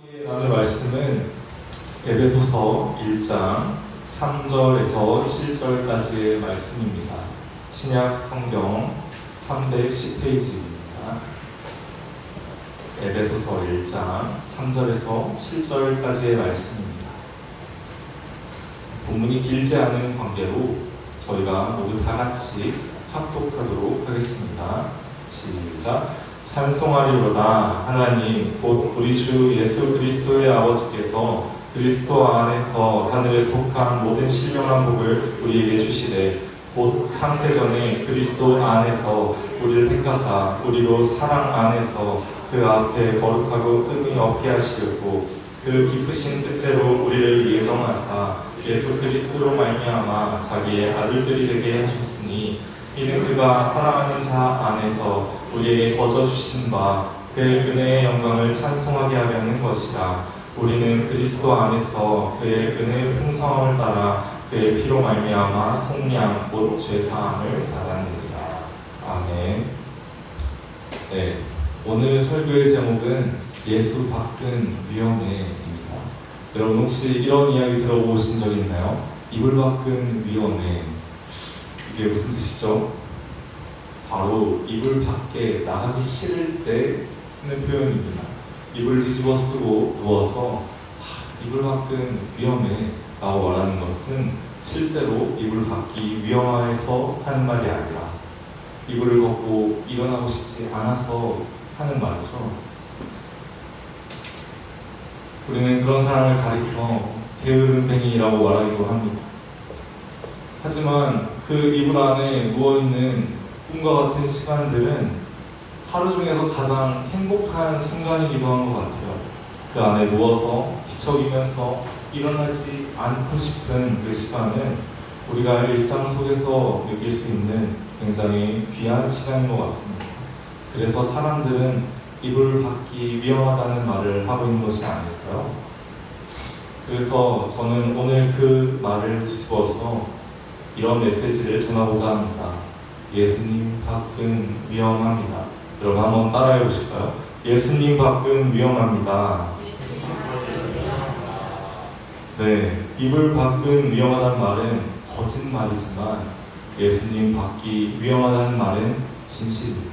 함께 나눌 말씀은 에베소서 1장 3절에서 7절까지의 말씀입니다. 신약 성경 310페이지입니다. 에베소서 1장 3절에서 7절까지의 말씀입니다. 본문이 길지 않은 관계로 저희가 모두 다 같이 합독하도록 하겠습니다. 시작. 찬송하리로다. 하나님 곧 우리 주 예수 그리스도의 아버지께서 그리스도 안에서 하늘에 속한 모든 신령한 복을 우리에게 주시되 곧 창세전에 그리스도 안에서 우리를 택하사 우리로 사랑 안에서 그 앞에 거룩하고 흠이 없게 하시려고 그 기쁘신 뜻대로 우리를 예정하사 예수 그리스도로 말미암아 자기의 아들들이 되게 하셨으니 이는 그가 사랑하는 자 안에서 우리에게 거저 주신 바 그의 은혜의 영광을 찬송하게 하려는 것이라. 우리는 그리스도 안에서 그의 은혜의 풍성함을 따라 그의 피로 말미암아 속량 곧 죄사함을 받았느니라. 아멘. 네, 오늘 설교의 제목은 예수 밖은 위험해입니다. 여러분 혹시 이런 이야기 들어보신 적 있나요? 이불 밖은 위험해. 이게 무슨 뜻이죠? 바로 이불 밖에 나가기 싫을 때 쓰는 표현입니다. 이불 뒤집어 쓰고 누워서 이불 밖은 위험해 라고 말하는 것은 실제로 이불 밖이 위험해서 하는 말이 아니라 이불을 벗고 일어나고 싶지 않아서 하는 말이죠. 우리는 그런 사람을 가리켜 게으름뱅이라고 말하기도 합니다. 하지만 그 이불 안에 누워있는 꿈과 같은 시간들은 하루 중에서 가장 행복한 순간이기도 한 것 같아요. 그 안에 누워서 뒤척이면서 일어나지 않고 싶은 그 시간은 우리가 일상 속에서 느낄 수 있는 굉장히 귀한 시간인 것 같습니다. 그래서 사람들은 이불 밖이 위험하다는 말을 하고 있는 것이 아닐까요? 그래서 저는 오늘 그 말을 뒤집어서 이런 메시지를 전하고자 합니다. 예수님 밖은 위험합니다. 여러분 한번 따라해 보실까요? 예수님 밖은 위험합니다. 네, 이불 밖은 위험하다는 말은 거짓말이지만 예수님 밖이 위험하다는 말은 진실입니다.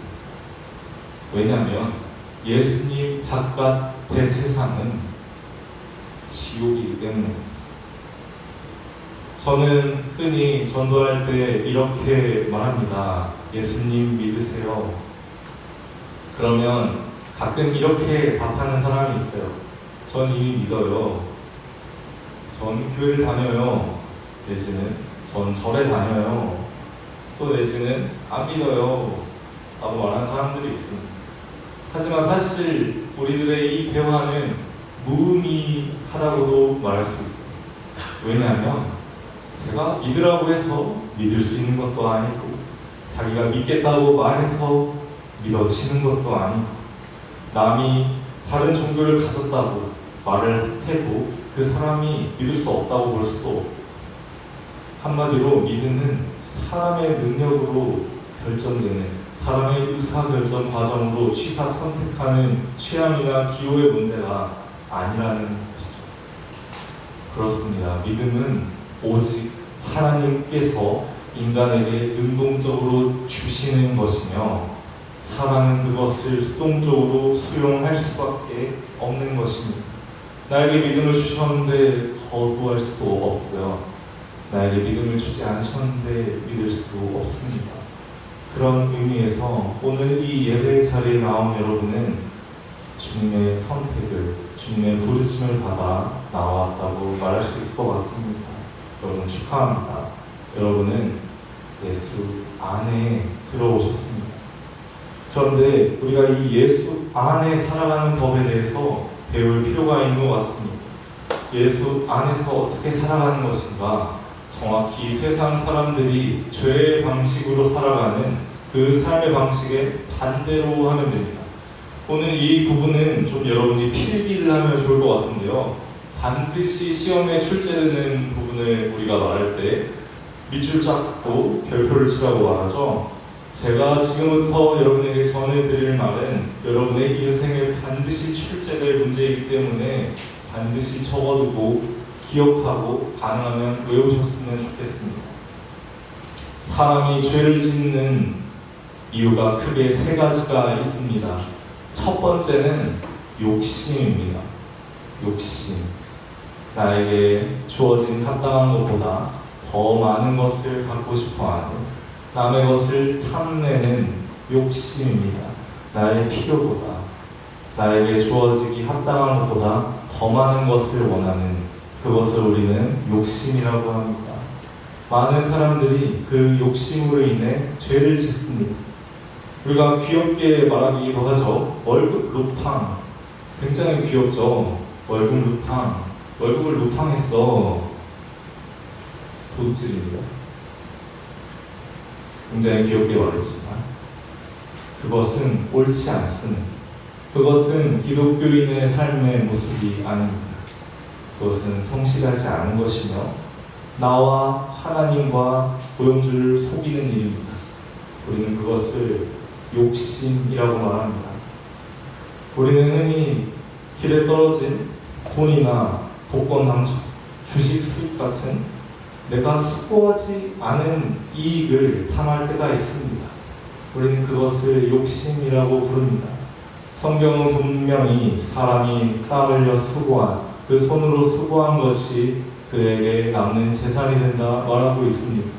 왜냐하면 예수님 바깥의 세상은 지옥이기 때문입니다. 저는 흔히 전도할 때 이렇게 말합니다. 예수님 믿으세요. 그러면 가끔 이렇게 답하는 사람이 있어요. 전 이미 믿어요. 전 교회를 다녀요. 내지는 전 절에 다녀요. 또 내지는 안 믿어요 라고 말하는 사람들이 있습니다. 하지만 사실 우리들의 이 대화는 무의미하다고도 말할 수 있어요. 왜냐하면 제가 믿으라고 해서 믿을 수 있는 것도 아니고 자기가 믿겠다고 말해서 믿어지는 것도 아니고 남이 다른 종교를 가졌다고 말을 해도 그 사람이 믿을 수 없다고 볼 수도 없고 한마디로 믿음은 사람의 능력으로 결정되는 사람의 의사결정 과정으로 취사 선택하는 취향이나 기호의 문제가 아니라는 것이죠. 그렇습니다. 믿음은 오직 하나님께서 인간에게 능동적으로 주시는 것이며 사람은 그것을 수동적으로 수용할 수밖에 없는 것입니다. 나에게 믿음을 주셨는데 거부할 수도 없고요. 나에게 믿음을 주지 않으셨는데 믿을 수도 없습니다. 그런 의미에서 오늘 이 예배 자리에 나온 여러분은 주님의 선택을, 주님의 부르심을 받아 나왔다고 말할 수 있을 것 같습니다. 여러분 축하합니다. 여러분은 예수 안에 들어오셨습니다. 그런데 우리가 이 예수 안에 살아가는 법에 대해서 배울 필요가 있는 것 같습니다. 예수 안에서 어떻게 살아가는 것인가? 정확히 세상 사람들이 죄의 방식으로 살아가는 그 삶의 방식에 반대로 하면 됩니다. 오늘 이 부분은 좀 여러분이 필기를 하면 좋을 것 같은데요. 반드시 시험에 출제되는 부분을 우리가 말할 때 밑줄 쫙 긋고 별표를 치라고 말하죠. 제가 지금부터 여러분에게 전해드릴 말은 여러분의 인생에 반드시 출제될 문제이기 때문에 반드시 적어두고 기억하고 가능하면 외우셨으면 좋겠습니다. 사람이 죄를 짓는 이유가 크게 세 가지가 있습니다. 첫 번째는 욕심입니다. 욕심. 나에게 주어진 합당한 것보다 더 많은 것을 갖고 싶어하는, 남의 것을 탐내는 욕심입니다. 나의 필요보다, 나에게 주어지기 합당한 것보다 더 많은 것을 원하는, 그것을 우리는 욕심이라고 합니다. 많은 사람들이 그 욕심으로 인해 죄를 짓습니다. 우리가 귀엽게 말하기도 하죠. 월급 루팡. 굉장히 귀엽죠. 월급 루팡. 월급을 루팡했어. 도둑질입니다. 굉장히 귀엽게 말했지만 그것은 옳지 않습니다. 그것은 기독교인의 삶의 모습이 아닙니다. 그것은 성실하지 않은 것이며 나와 하나님과 고용주를 속이는 일입니다. 우리는 그것을 욕심이라고 말합니다. 우리는 흔히 길에 떨어진 돈이나 복권 당첨, 주식 수익 같은 내가 수고하지 않은 이익을 탐할 때가 있습니다. 우리는 그것을 욕심이라고 부릅니다. 성경은 분명히 사람이 땀 흘려 수고한, 그 손으로 수고한 것이 그에게 남는 재산이 된다 말하고 있습니다.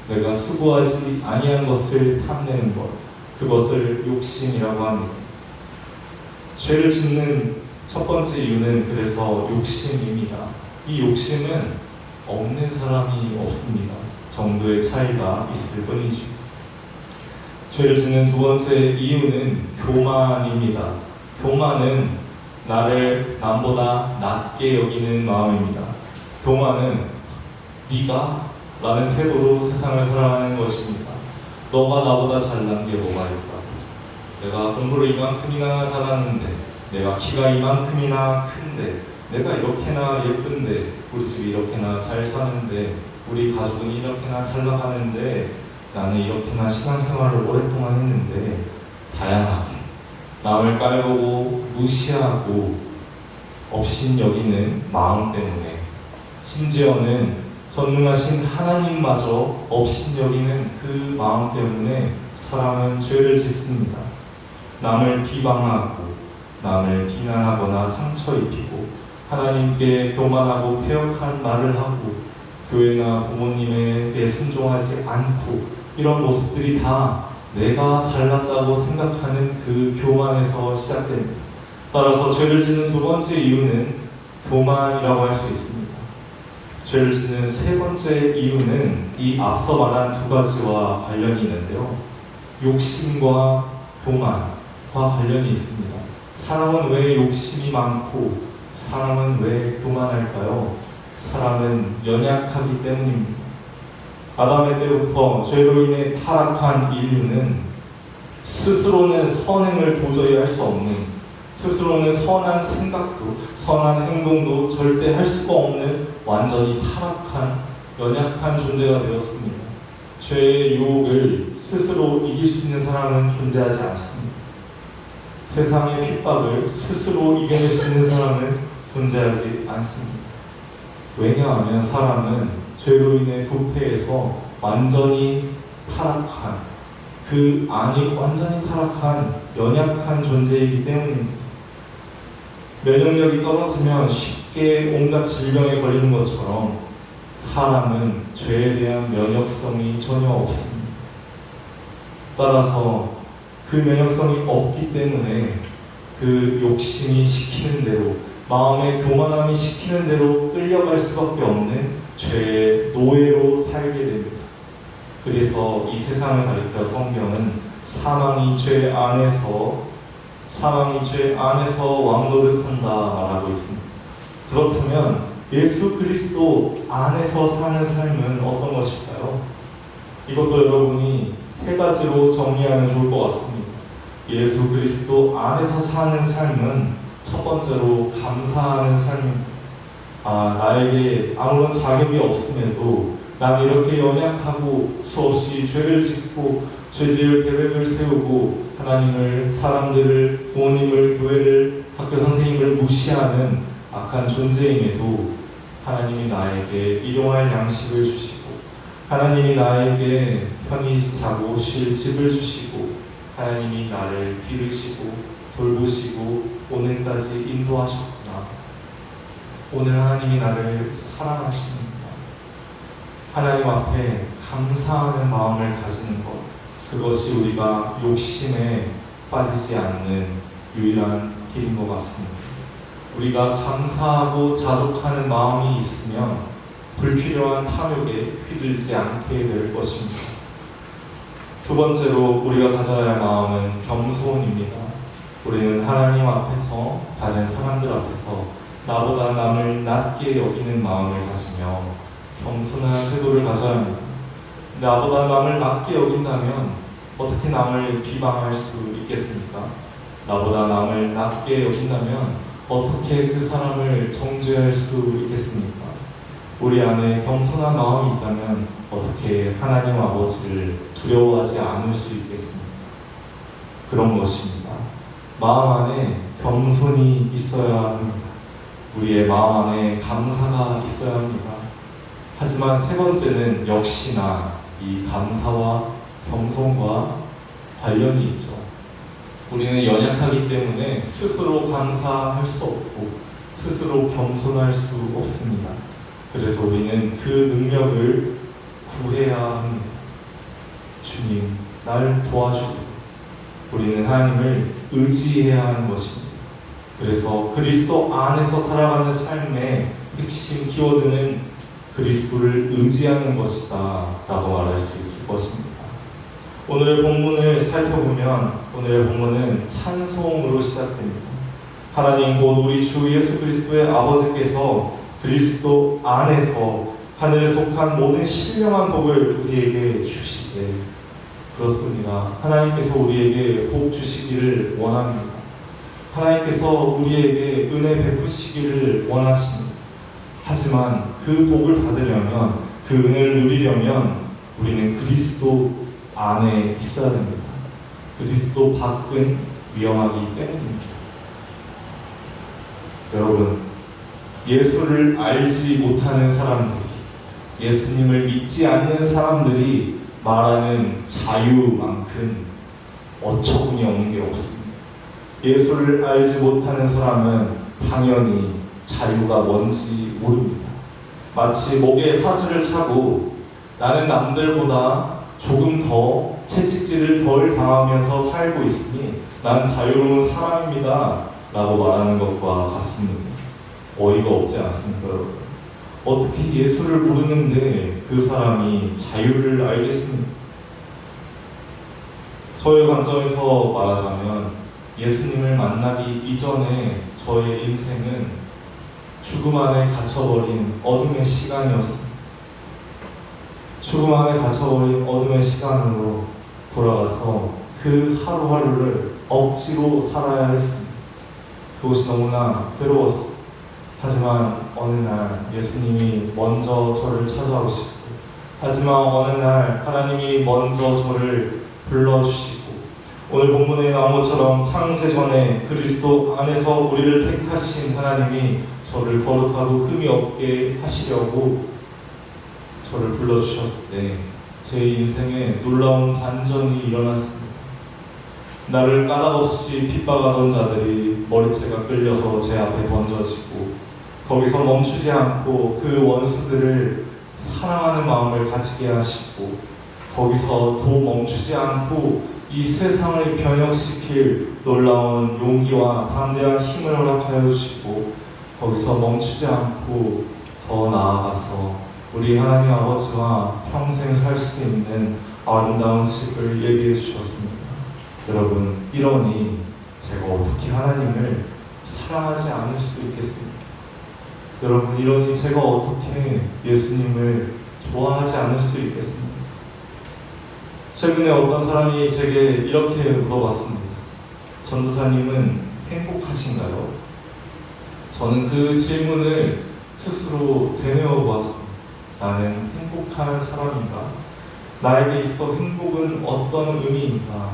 내가 수고하지 아니한 것을 탐내는 것, 그것을 욕심이라고 합니다. 죄를 짓는 첫 번째 이유는 그래서 욕심입니다. 이 욕심은 없는 사람이 없습니다. 정도의 차이가 있을 뿐이죠. 죄를 짓는 두 번째 이유는 교만입니다. 교만은 나를 남보다 낮게 여기는 마음입니다. 교만은 네가 라는 태도로 세상을 살아가는 것입니다. 너가 나보다 잘난 게 뭐가 있다. 내가 공부를 이만큼이나 잘하는데, 내가 키가 이만큼이나 큰데, 내가 이렇게나 예쁜데, 우리 집이 이렇게나 잘 사는데, 우리 가족은 이렇게나 잘 나가는데, 나는 이렇게나 신앙생활을 오랫동안 했는데, 다양하게 남을 깔보고 무시하고 업신여기는 마음 때문에, 심지어는 전능하신 하나님마저 업신여기는 그 마음 때문에 사람은 죄를 짓습니다. 남을 비방하고, 남을 비난하거나 상처 입히고, 하나님께 교만하고 패역한 말을 하고, 교회나 부모님에게 순종하지 않고, 이런 모습들이 다 내가 잘났다고 생각하는 그 교만에서 시작됩니다. 따라서 죄를 짓는 두 번째 이유는 교만이라고 할 수 있습니다. 죄를 짓는 세 번째 이유는 이 앞서 말한 두 가지와 관련이 있는데요. 욕심과 교만과 관련이 있습니다. 사람은 왜 욕심이 많고 사람은 왜 교만할까요? 사람은 연약하기 때문입니다. 아담의 때부터 죄로 인해 타락한 인류는 스스로는 선행을 도저히 할 수 없는, 스스로는 선한 생각도 선한 행동도 절대 할 수가 없는 완전히 타락한 연약한 존재가 되었습니다. 죄의 유혹을 스스로 이길 수 있는 사람은 존재하지 않습니다. 세상의 핍박을 스스로 이겨낼 수 있는 사람은 존재하지 않습니다. 왜냐하면 사람은 죄로 인해 부패해서 완전히 타락한, 그 안이 완전히 타락한 연약한 존재이기 때문입니다. 면역력이 떨어지면 쉽게 온갖 질병에 걸리는 것처럼 사람은 죄에 대한 면역성이 전혀 없습니다. 따라서 그 면역성이 없기 때문에 그 욕심이 시키는 대로, 마음의 교만함이 시키는 대로 끌려갈 수밖에 없는 죄의 노예로 살게 됩니다. 그래서 이 세상을 가리켜 성경은 사망이 죄 안에서 왕노릇한다 말하고 있습니다. 그렇다면 예수 그리스도 안에서 사는 삶은 어떤 것일까요? 이것도 여러분이 세 가지로 정리하면 좋을 것 같습니다. 예수 그리스도 안에서 사는 삶은 첫 번째로 감사하는 삶입니다. 나에게 아무런 자격이 없음에도 난 이렇게 연약하고 수없이 죄를 짓고 죄지을 계획을 세우고 하나님을, 사람들을, 부모님을, 교회를, 학교 선생님을 무시하는 악한 존재임에도 하나님이 나에게 일용할 양식을 주시고 하나님이 나에게 편히 자고 쉴 집을 주시고 하나님이 나를 기르시고 돌보시고 오늘까지 인도하셨구나. 오늘 하나님이 나를 사랑하십니다. 하나님 앞에 감사하는 마음을 가지는 것, 그것이 우리가 욕심에 빠지지 않는 유일한 길인 것 같습니다. 우리가 감사하고 자족하는 마음이 있으면 불필요한 탐욕에 휘둘리지 않게 될 것입니다. 두 번째로 우리가 가져야 할 마음은 겸손입니다. 우리는 하나님 앞에서, 다른 사람들 앞에서 나보다 남을 낮게 여기는 마음을 가지며 겸손한 태도를 가져야 합니다. 나보다 남을 낮게 여긴다면 어떻게 남을 비방할 수 있겠습니까? 나보다 남을 낮게 여긴다면 어떻게 그 사람을 정죄할 수 있겠습니까? 우리 안에 겸손한 마음이 있다면 어떻게 하나님 아버지를 두려워하지 않을 수 있겠습니까? 그런 것입니다. 마음 안에 겸손이 있어야 합니다. 우리의 마음 안에 감사가 있어야 합니다. 하지만 세 번째는 역시나 이 감사와 겸손과 관련이 있죠. 우리는 연약하기 때문에 스스로 감사할 수 없고 스스로 겸손할 수 없습니다. 그래서 우리는 그 능력을 구해야 합니다. 주님, 날 도와주세요. 우리는 하나님을 의지해야 하는 것입니다. 그래서 그리스도 안에서 살아가는 삶의 핵심 키워드는 그리스도를 의지하는 것이다 라고 말할 수 있을 것입니다. 오늘의 본문을 살펴보면 오늘의 본문은 찬송으로 시작됩니다. 하나님 곧 우리 주 예수 그리스도의 아버지께서 그리스도 안에서 하늘에 속한 모든 신령한 복을 우리에게 주시되, 그렇습니다. 하나님께서 우리에게 복 주시기를 원합니다. 하나님께서 우리에게 은혜 베푸시기를 원하십니다. 하지만 그 복을 받으려면, 그 은혜를 누리려면 우리는 그리스도 안에 있어야 됩니다. 그리스도 밖은 위험하기 때문입니다. 여러분, 예수를 알지 못하는 사람들이, 예수님을 믿지 않는 사람들이 말하는 자유만큼 어처구니 없는 게 없습니다. 예수를 알지 못하는 사람은 당연히 자유가 뭔지 모릅니다. 마치 목에 사슬을 차고 나는 남들보다 조금 더 채찍질을 덜 당하면서 살고 있으니 난 자유로운 사람입니다 라고 말하는 것과 같습니다. 어이가 없지 않습니까, 여러분? 어떻게 예수를 부르는데 그 사람이 자유를 알겠습니까? 저의 관점에서 말하자면 예수님을 만나기 이전에 저의 인생은 죽음 안에 갇혀버린 어둠의 시간이었습니다. 죽음 안에 갇혀버린 어둠의 시간으로 돌아가서 그 하루하루를 억지로 살아야 했습니다. 그것이 너무나 괴로웠습니다. 하지만 어느 날 예수님이 먼저 저를 찾아오시고, 하지만 어느 날 하나님이 먼저 저를 불러주시고, 오늘 본문에 나온 것처럼 창세 전에 그리스도 안에서 우리를 택하신 하나님이 저를 거룩하고 흠이 없게 하시려고 저를 불러주셨을 때 제 인생에 놀라운 반전이 일어났습니다. 나를 까닭없이 핍박하던 자들이 머리채가 끌려서 제 앞에 던져지고, 거기서 멈추지 않고 그 원수들을 사랑하는 마음을 가지게 하시고, 거기서 도 멈추지 않고 이 세상을 변혁시킬 놀라운 용기와 담대한 힘을 허락하여 주시고, 거기서 멈추지 않고 더 나아가서 우리 하나님 아버지와 평생 살 수 있는 아름다운 집을 예비해 주셨습니다. 여러분, 이러니 제가 어떻게 하나님을 사랑하지 않을 수 있겠습니까? 여러분, 이러니 제가 어떻게 예수님을 좋아하지 않을 수 있겠습니까? 최근에 어떤 사람이 제게 이렇게 물어봤습니다. 전도사님은 행복하신가요? 저는 그 질문을 스스로 되뇌어 보았습니다. 나는 행복한 사람인가? 나에게 있어 행복은 어떤 의미인가?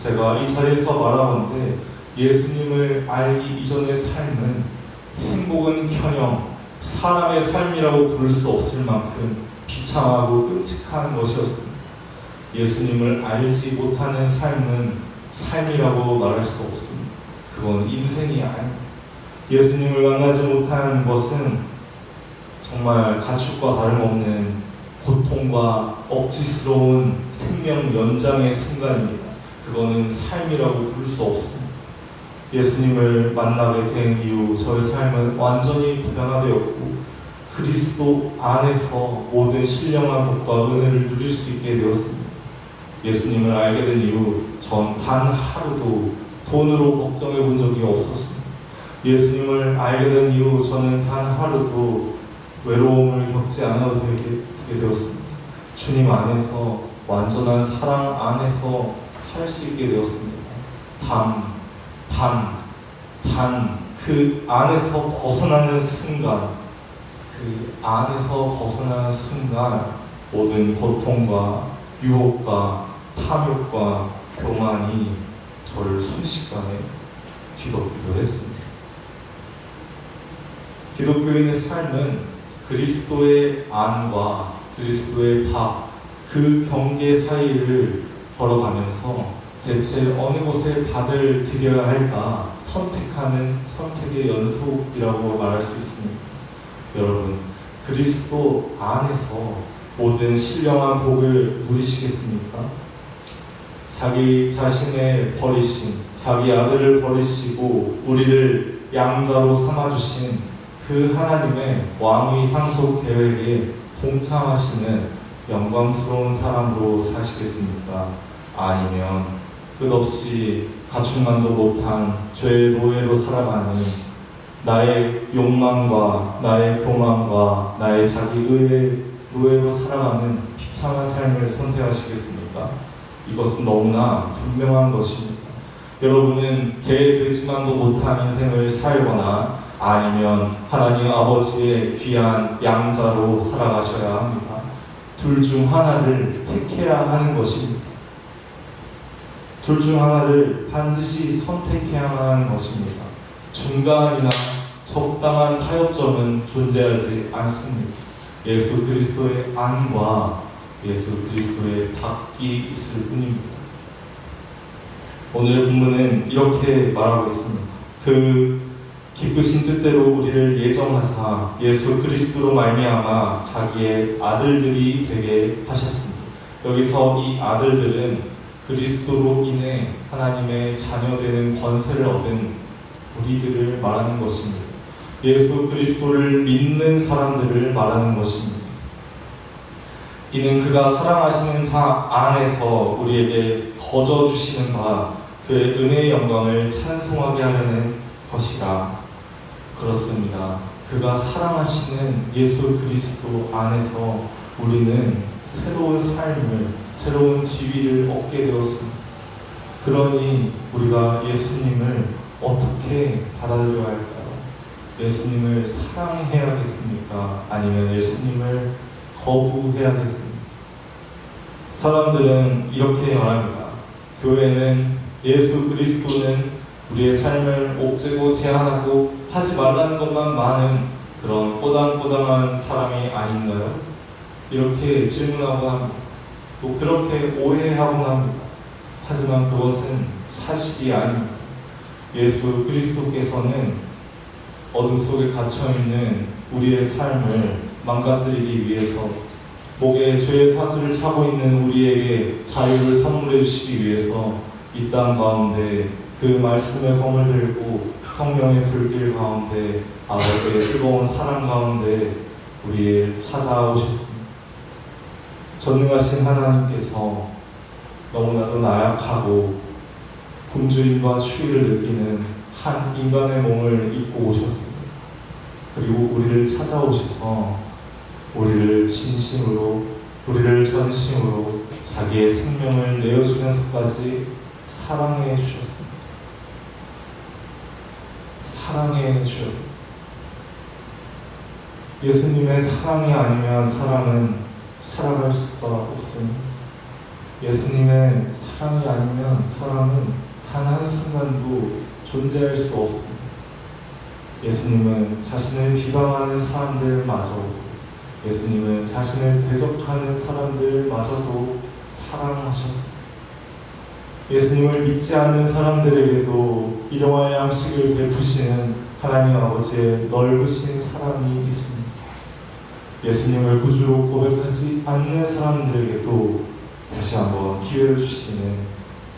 제가 이 자리에서 말하건대 예수님을 알기 이전의 삶은 행복은커녕 사람의 삶이라고 부를 수 없을 만큼 비참하고 끔찍한 것이었습니다. 예수님을 알지 못하는 삶은 삶이라고 말할 수 없습니다. 그건 인생이 아닙니다. 예수님을 만나지 못한 것은 정말 가축과 다름없는 고통과 억지스러운 생명 연장의 순간입니다. 그거는 삶이라고 부를 수 없습니다. 예수님을 만나게 된 이후 저의 삶은 완전히 변화되었고 그리스도 안에서 모든 신령한 복과 은혜를 누릴 수 있게 되었습니다. 예수님을 알게 된 이후 전 단 하루도 돈으로 걱정해 본 적이 없었습니다. 예수님을 알게 된 이후 저는 단 하루도 외로움을 겪지 않아도 되게 되었습니다. 주님 안에서 완전한 사랑 안에서 살 수 있게 되었습니다. 그 안에서 벗어나는 순간, 모든 고통과 유혹과 탐욕과 교만이 저를 순식간에 뒤덮기도 했습니다. 기독교인의 삶은 그리스도의 안과 그리스도의 밖, 그 경계 사이를 걸어가면서 대체 어느 곳에 발을 디뎌야 할까 선택하는 선택의 연속이라고 말할 수 있습니다. 여러분, 그리스도 안에서 모든 신령한 복을 누리시겠습니까? 자기 자신을 버리신, 자기 아들을 버리시고 우리를 양자로 삼아주신 그 하나님의 왕위 상속 계획에 동참하시는 영광스러운 사람으로 사시겠습니까? 아니면 끝없이 가축만도 못한 죄의 노예로 살아가는 나의 욕망과 나의 교만과 나의 자기 의의 노예로 살아가는 비참한 삶을 선택하시겠습니까? 이것은 너무나 분명한 것입니다. 여러분은 개 되지만도 못한 인생을 살거나 아니면 하나님 아버지의 귀한 양자로 살아가셔야 합니다. 둘 중 하나를 택해야 하는 것입니다. 둘 중 하나를 반드시 선택해야만 하는 것입니다. 중간이나 적당한 타협점은 존재하지 않습니다. 예수 그리스도의 안과 예수 그리스도의 밖이 있을 뿐입니다. 오늘 본문은 이렇게 말하고 있습니다. 그 기쁘신 뜻대로 우리를 예정하사 예수 그리스도로 말미암아 자기의 아들들이 되게 하셨습니다. 여기서 이 아들들은 그리스도로 인해 하나님의 자녀되는 권세를 얻은 우리들을 말하는 것입니다. 예수 그리스도를 믿는 사람들을 말하는 것입니다. 이는 그가 사랑하시는 자 안에서 우리에게 거저 주시는 바 그의 은혜의 영광을 찬송하게 하려는 것이라. 그렇습니다. 그가 사랑하시는 예수 그리스도 안에서 우리는 새로운 삶을, 새로운 지위를 얻게 되었습니다. 그러니 우리가 예수님을 어떻게 받아들여야 할까요? 예수님을 사랑해야겠습니까? 아니면 예수님을 거부해야겠습니까? 사람들은 이렇게 말합니다. 교회는 예수 그리스도는 우리의 삶을 옥죄고 제한하고 하지 말라는 것만 많은 그런 꼬장꼬장한 사람이 아닌가요? 이렇게 질문하고 합니다. 또 그렇게 오해하고 합니다. 하지만 그것은 사실이 아닙니다. 예수 그리스도께서는 어둠 속에 갇혀있는 우리의 삶을 망가뜨리기 위해서 목에 죄의 사슬을 차고 있는 우리에게 자유를 선물해 주시기 위해서 이 땅 가운데 그 말씀의 검을 들고 성령의 불길 가운데 아버지의 뜨거운 사랑 가운데 우리를 찾아오셨습니다. 전능하신 하나님께서 너무나도 나약하고 굶주림과 추위를 느끼는 한 인간의 몸을 입고 오셨습니다. 그리고 우리를 찾아오셔서 우리를 진심으로, 우리를 전심으로 자기의 생명을 내어주면서까지 사랑해 주셨습니다. 사랑해 주셨습니다. 예수님의 사랑이 아니면 사람은 살아갈 수가 없습니다. 예수님의 사랑이 아니면 사람은 단 한순간도 존재할 수 없습니다. 예수님은 자신을 비방하는 사람들마저도, 예수님은 자신을 대적하는 사람들마저도 사랑하셨습니다. 예수님을 믿지 않는 사람들에게도 일용할 양식을 베푸시는 하나님 아버지의 넓으신 사랑이 있습니다. 예수님을 구주로 고백하지 않는 사람들에게도 다시 한번 기회를 주시는,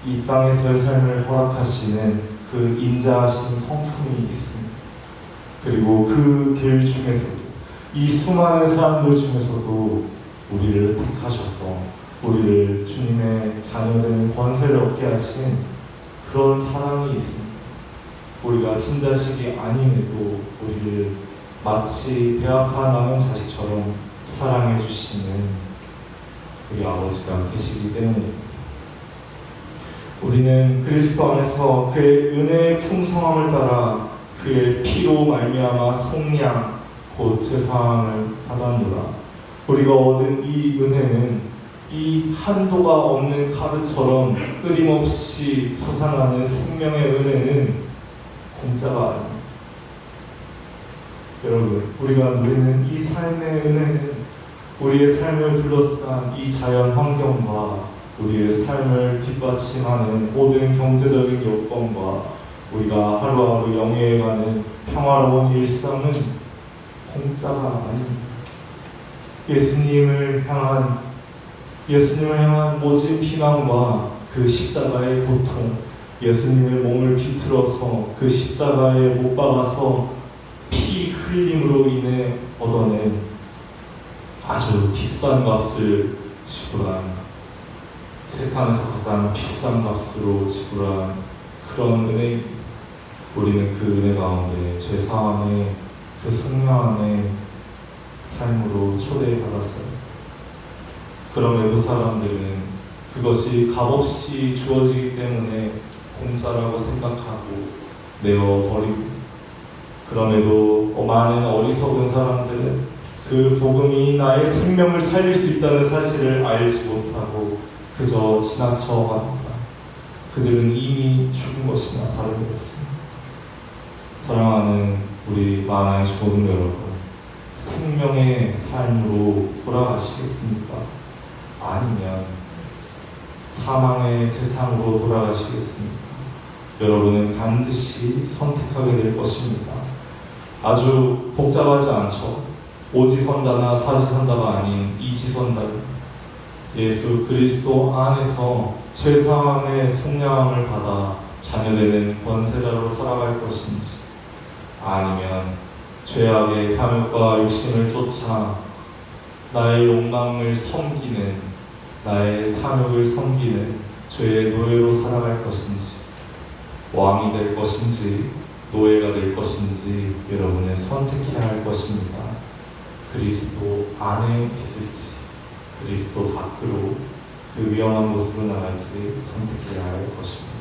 이 땅에서의 삶을 허락하시는 그 인자하신 성품이 있습니다. 그리고 그 길 중에서도, 이 수많은 사람들 중에서도 우리를 택하셔서 우리를 주님의 자녀되는 권세를 얻게 하신 그런 사랑이 있습니다. 우리가 친자식이 아님에도 우리를 마치 배아파 남은 자식처럼 사랑해 주시는 우리 아버지가 계시기 때문입니다. 우리는 그리스도 안에서 그의 은혜의 풍성함을 따라 그의 피로 말미암아 속량 곧 제사함을 받았노라. 우리가 얻은 이 은혜는 이 한도가 없는 카드처럼 끊임없이 솟아나는 생명의 은혜는 공짜가 아닙니다. 여러분, 우리가 누리는 이 삶의 은혜는 우리의 삶을 둘러싼 이 자연 환경과 우리의 삶을 뒷받침하는 모든 경제적인 여건과 우리가 하루하루 영위해가는 평화로운 일상은 공짜가 아닙니다. 예수님을 향한 모진 피난과 그 십자가의 고통, 예수님의 몸을 비틀어서 그 십자가에 못 박아서 피 흘림으로 인해 얻어낸 아주 비싼 값을 지불한, 세상에서 가장 비싼 값으로 지불한 그런 은혜, 우리는 그 은혜 가운데 죄사함의 그 성령의 삶으로 초대받았어요. 그럼에도 사람들은 그것이 값없이 주어지기 때문에 공짜라고 생각하고 내어버리고, 그럼에도 많은 어리석은 사람들은 그 복음이 나의 생명을 살릴 수 있다는 사실을 알지 못하고 그저 지나쳐갑니다. 그들은 이미 죽은 것이나 다름이 없습니다. 사랑하는 우리 만화의 조금 여러분, 생명의 삶으로 돌아가시겠습니까? 아니면 사망의 세상으로 돌아가시겠습니까? 여러분은 반드시 선택하게 될 것입니다. 아주 복잡하지 않죠. 오지선다나 사지선다가 아닌 이지선다입니다. 예수 그리스도 안에서 죄사함의 속량함을 받아 자녀되는 권세자로 살아갈 것인지, 아니면 죄악의 탐욕과 욕심을 쫓아 나의 욕망을 섬기는, 나의 탐욕을 섬기는 죄의 노예로 살아갈 것인지, 왕이 될 것인지 노예가 될 것인지 여러분은 선택해야 할 것입니다. 그리스도 안에 있을지 그리스도 밖으로 그 위험한 곳으로 나갈지 선택해야 할 것입니다.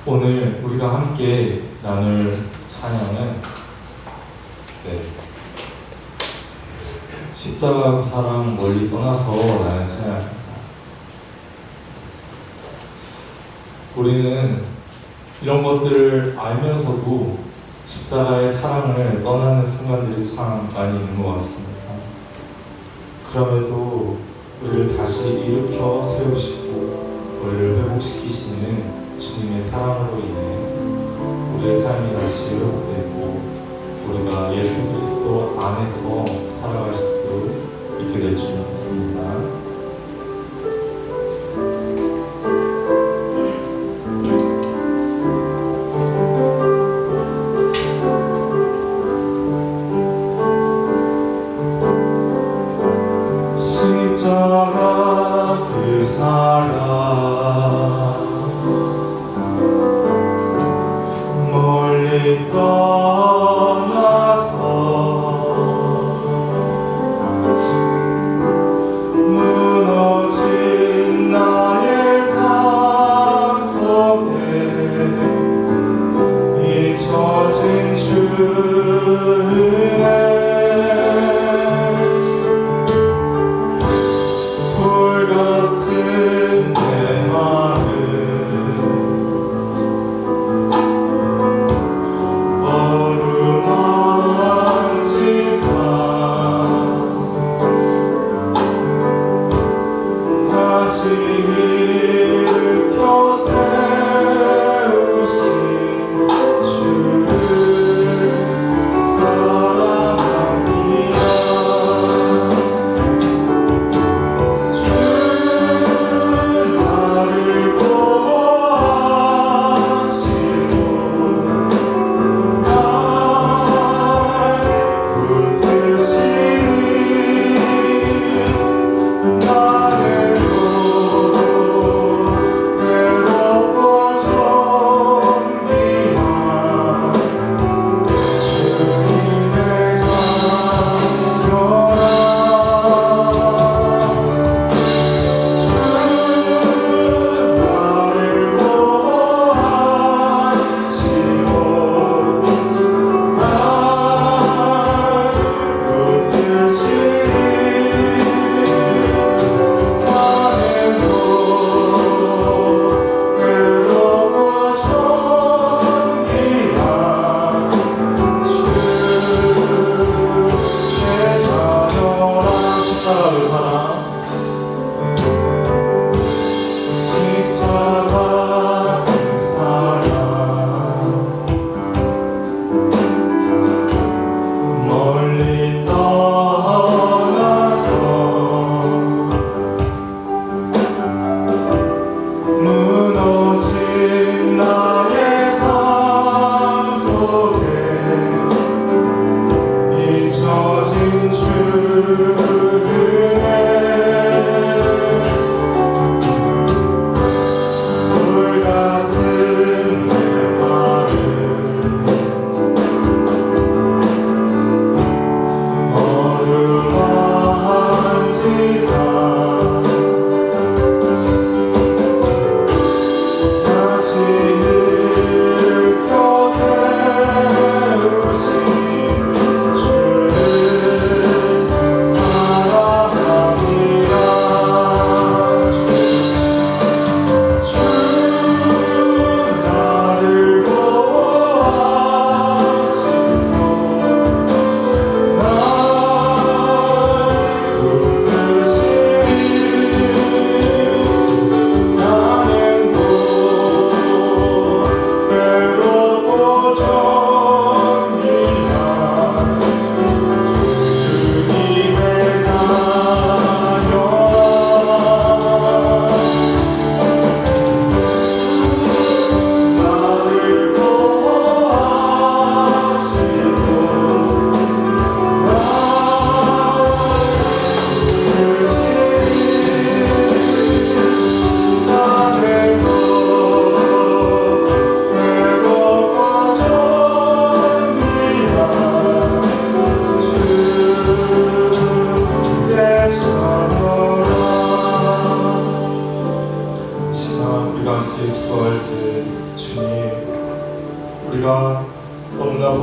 오늘 우리가 함께 나눌 찬양은 십자가 그 사랑 멀리 떠나서 라는 찬양입니다. 우리는 이런 것들을 알면서도 십자가의 사랑을 떠나는 순간들이 참 많이 있는 것 같습니다. 그럼에도 우리를 다시 일으켜 세우시고 우리를 회복시키시는 주님의 사랑으로 인해 우리의 삶이 다시 회복되고 우리가 예수 그리스도 안에서 살아갈 수 있게 될 줄 믿습니다. 십자가 그 사랑 멀리 떠나서 무너진 나의 삶 속에 잊혀진 주의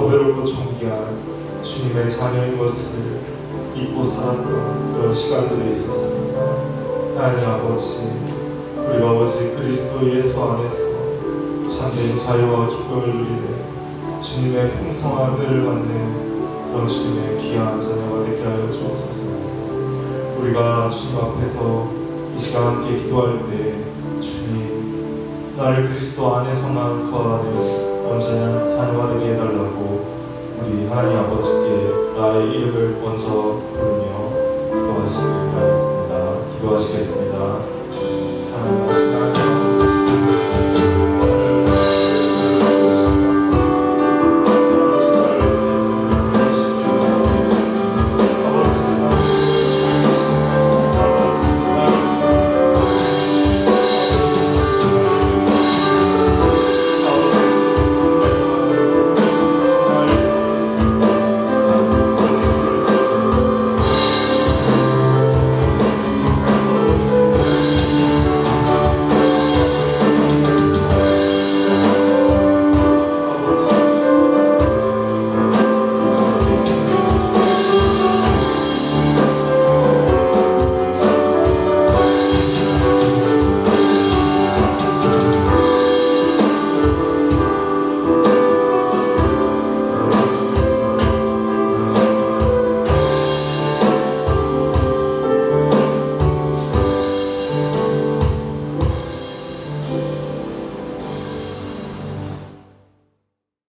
외롭고 존귀한 주님의 자녀인 것을 잊고 살았던 그런 시간들이 있었습니다. 하나님 아버지, 우리가 오직 그리스도 예수 안에서 참된 자유와 기쁨을 누리는 주님의 풍성한 은혜를 받는 그런 주님의 귀한 자녀가 되게 하여 주옵소서. 우리가 주님 앞에서 이 시간 함께 기도할 때 주님, 나를 그리스도 안에서만 거하는 온전한 자녀가 되게 해달라고 우리 하나님 아버지께 나의 이름을 먼저 부르며 기도하시길 바라겠습니다. 기도하시겠습니다. 사랑하시는 하나님